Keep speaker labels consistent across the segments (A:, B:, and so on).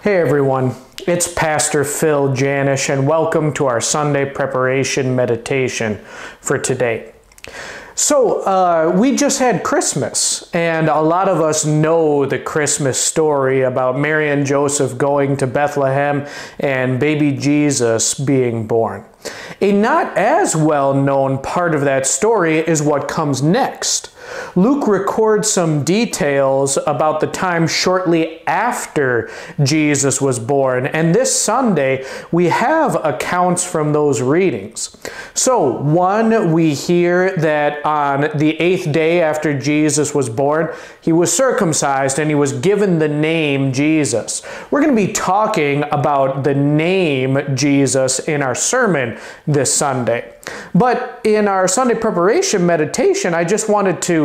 A: Hey everyone, it's Pastor Phil Janish and welcome to our Sunday preparation meditation for today. So we just had Christmas, and a lot of us know the Christmas story about Mary and Joseph going to Bethlehem and baby Jesus being born. A not as well-known part of that story is what comes next. Luke records some details about the time shortly after Jesus was born, and this Sunday we have accounts from those readings. So, one, we hear that on the 8th day after Jesus was born, he was circumcised and he was given the name Jesus. We're going to be talking about the name Jesus in our sermon this Sunday. But in our Sunday preparation meditation, I just wanted to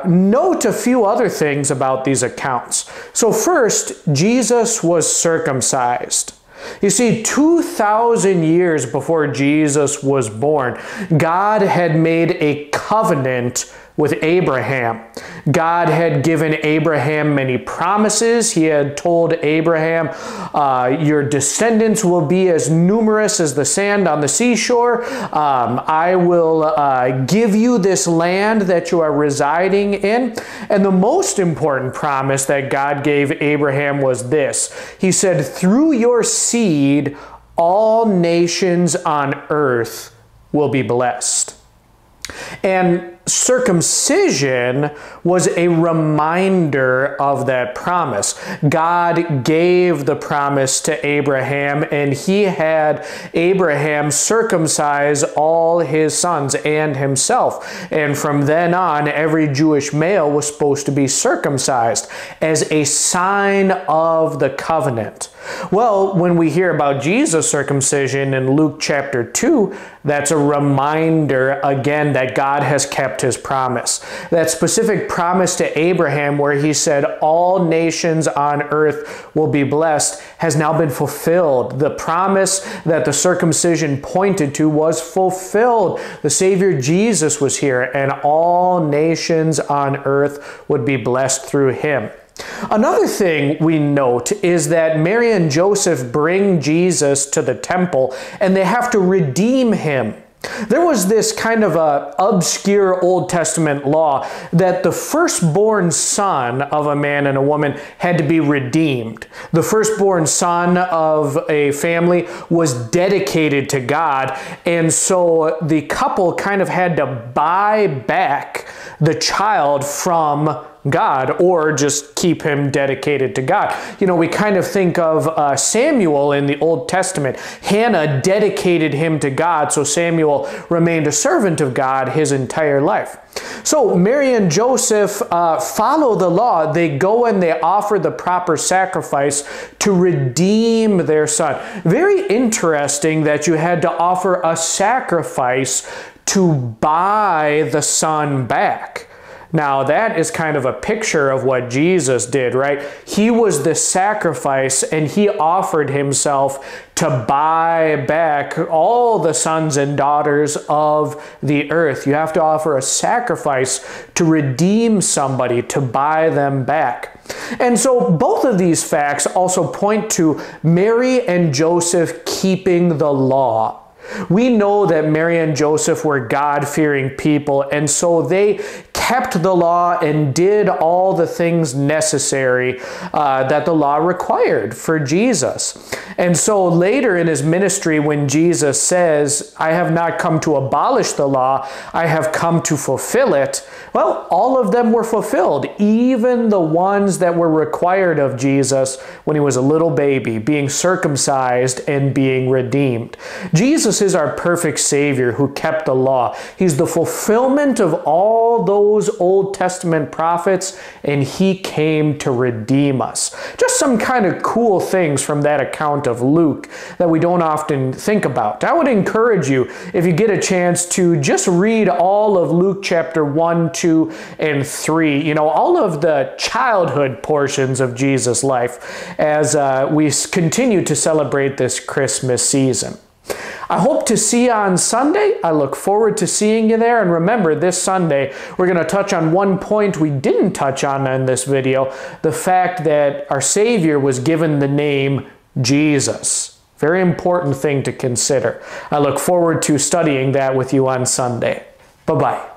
A: note a few other things about these accounts. So first, Jesus was circumcised. You see, 2,000 years before Jesus was born, God had made a covenant with Abraham. God had given Abraham many promises. He had told Abraham, your descendants will be as numerous as the sand on the seashore. I will give you this land that you are residing in. And the most important promise that God gave Abraham was this. He said, through your seed, all nations on earth will be blessed. And circumcision was a reminder of that promise. God gave the promise to Abraham, and he had Abraham circumcise all his sons and himself. And from then on, every Jewish male was supposed to be circumcised as a sign of the covenant. Well, when we hear about Jesus' circumcision in Luke chapter 2, that's a reminder again that God has kept his promise. That specific promise to Abraham where he said all nations on earth will be blessed has now been fulfilled. The promise that the circumcision pointed to was fulfilled. The Savior Jesus was here, and all nations on earth would be blessed through him. Another thing we note is that Mary and Joseph bring Jesus to the temple and they have to redeem him. There was this kind of a obscure Old Testament law that the firstborn son of a man and a woman had to be redeemed. The firstborn son of a family was dedicated to God, and so the couple kind of had to buy back the child from God, or just keep him dedicated to God. You know, we kind of think of Samuel in the Old Testament. Hannah dedicated him to God, so Samuel remained a servant of God his entire life. So Mary and Joseph follow the law. They go and they offer the proper sacrifice to redeem their son. Very interesting that you had to offer a sacrifice to buy the son back. Now, that is kind of a picture of what Jesus did, right? He was the sacrifice, and he offered himself to buy back all the sons and daughters of the earth. You have to offer a sacrifice to redeem somebody, to buy them back. And so both of these facts also point to Mary and Joseph keeping the law. We know that Mary and Joseph were God-fearing people, and so they kept the law and did all the things necessary that the law required for Jesus. And so later in his ministry, when Jesus says, I have not come to abolish the law, I have come to fulfill it, well, all of them were fulfilled, even the ones that were required of Jesus when he was a little baby, being circumcised and being redeemed. Jesus is our perfect Savior who kept the law. He's the fulfillment of all those Old Testament prophets, and he came to redeem us. Just some kind of cool things from that account of Luke that we don't often think about. I would encourage you, if you get a chance, to just read all of Luke chapter 1, 2, and 3. You know, all of the childhood portions of Jesus' life as we continue to celebrate this Christmas season. I hope to see you on Sunday. I look forward to seeing you there. And remember, this Sunday, we're going to touch on one point we didn't touch on in this video, the fact that our Savior was given the name Jesus. Very important thing to consider. I look forward to studying that with you on Sunday. Bye-bye.